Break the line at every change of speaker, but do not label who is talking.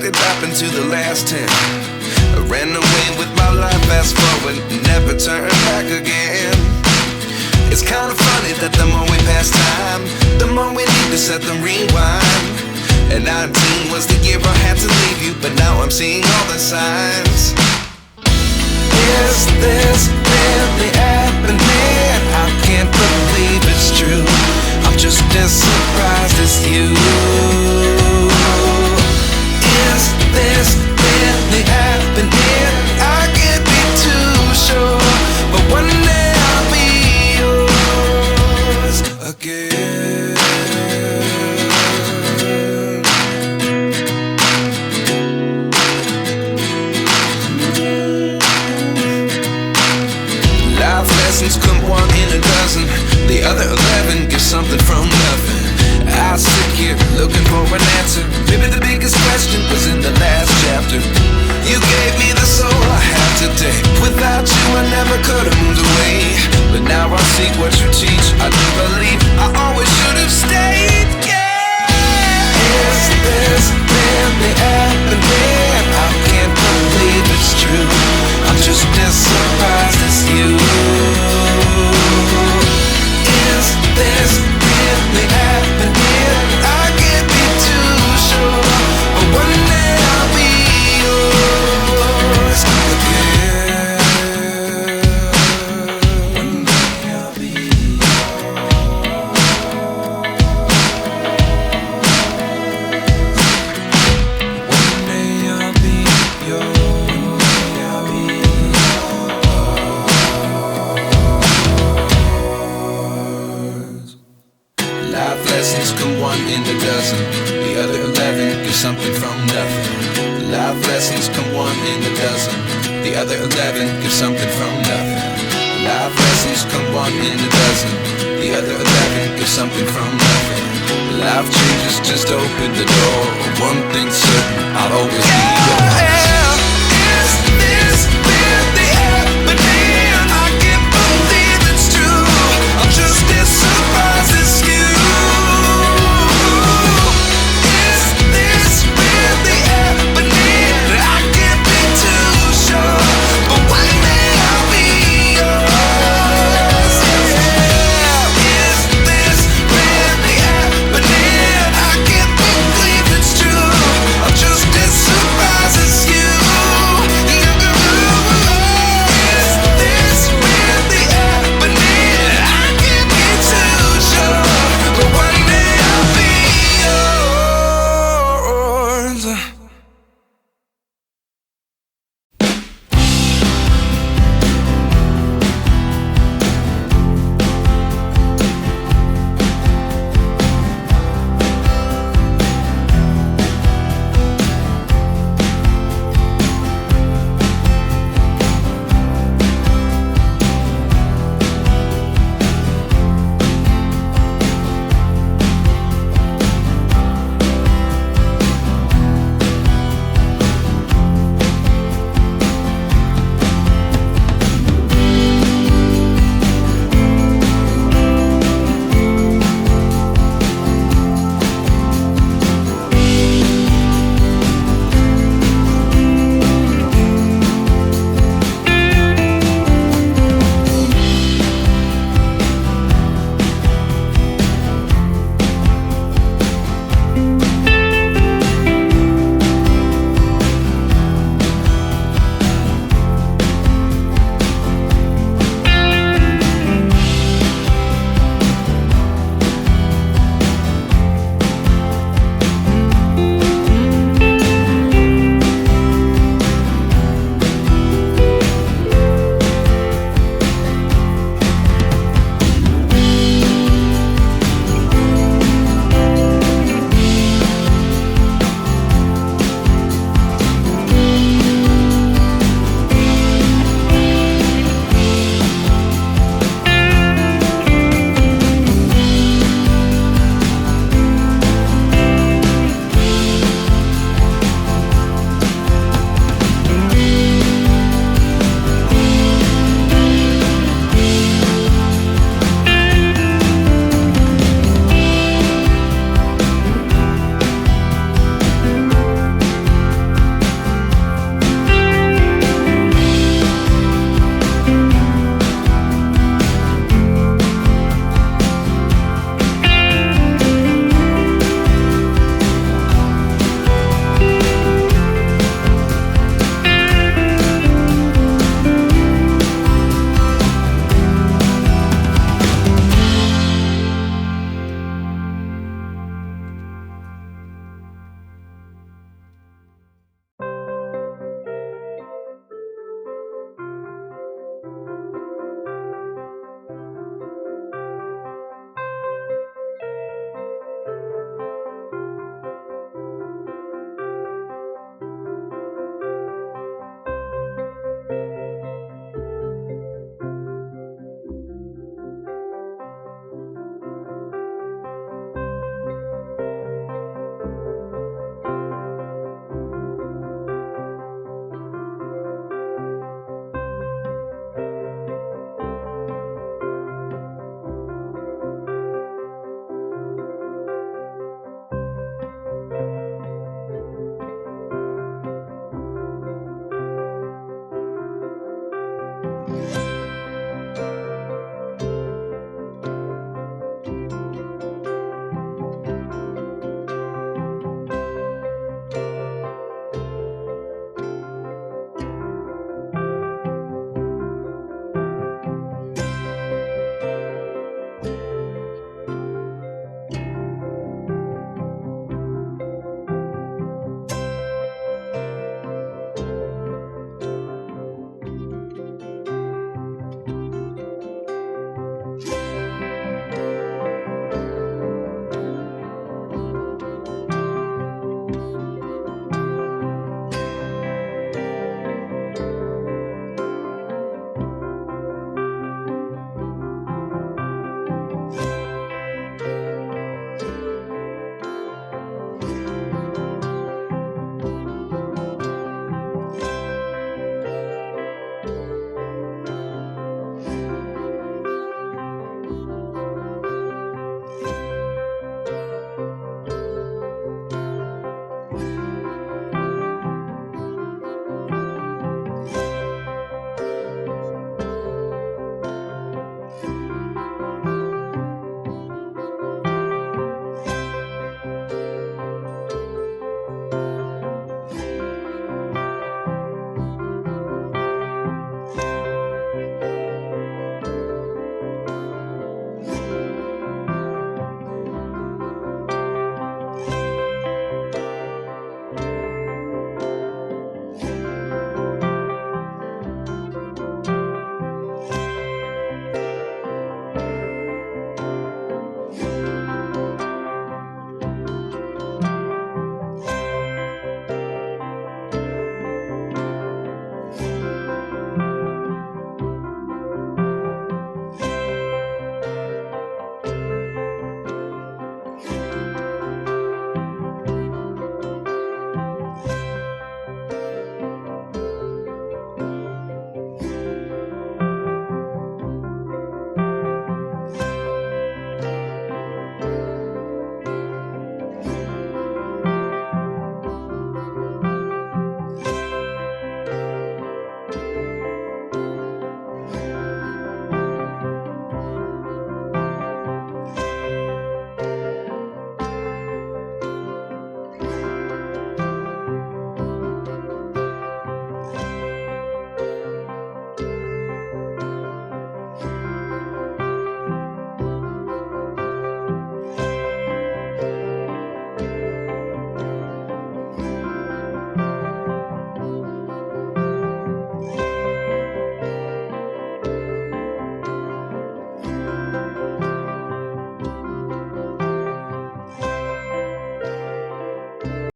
did happen to the last 10? I ran away with my life, fast forward, never turn back again. It's kinda funny that the more we pass time, the more we need to set the rewind. And 19 was the year I had to leave you, but now I'm seeing all the signs. Is this really happening? I can't believe it's true. I'm just as surprised as you. Is this really happening? I can't be too sure, but one day I'll be yours again. Life lessons come one in a dozen. The other 11 get something from nothing. I sit here looking for an answer. Maybe the biggest question was in the last chapter. You gave me the soul I have today. Without you I never could have moved away. But now I see what you teach. I do believe I always should have stayed. Yeah. Is this really happening? I can't believe it's true. I'm just as surprised as you. Is this really happening? I can't be too sure, but one day I'll be yours again. One day I'll be yours. One day I'll be yours. I'll be yours. Life lessons come one in a dozen. The other 11 get something from nothing. Life lessons come one in a dozen. The other 11 get something from nothing. Life lessons come one in a dozen. The other 11 get something from nothing. Life changes just open the door. One thing's certain, I'll always be yours.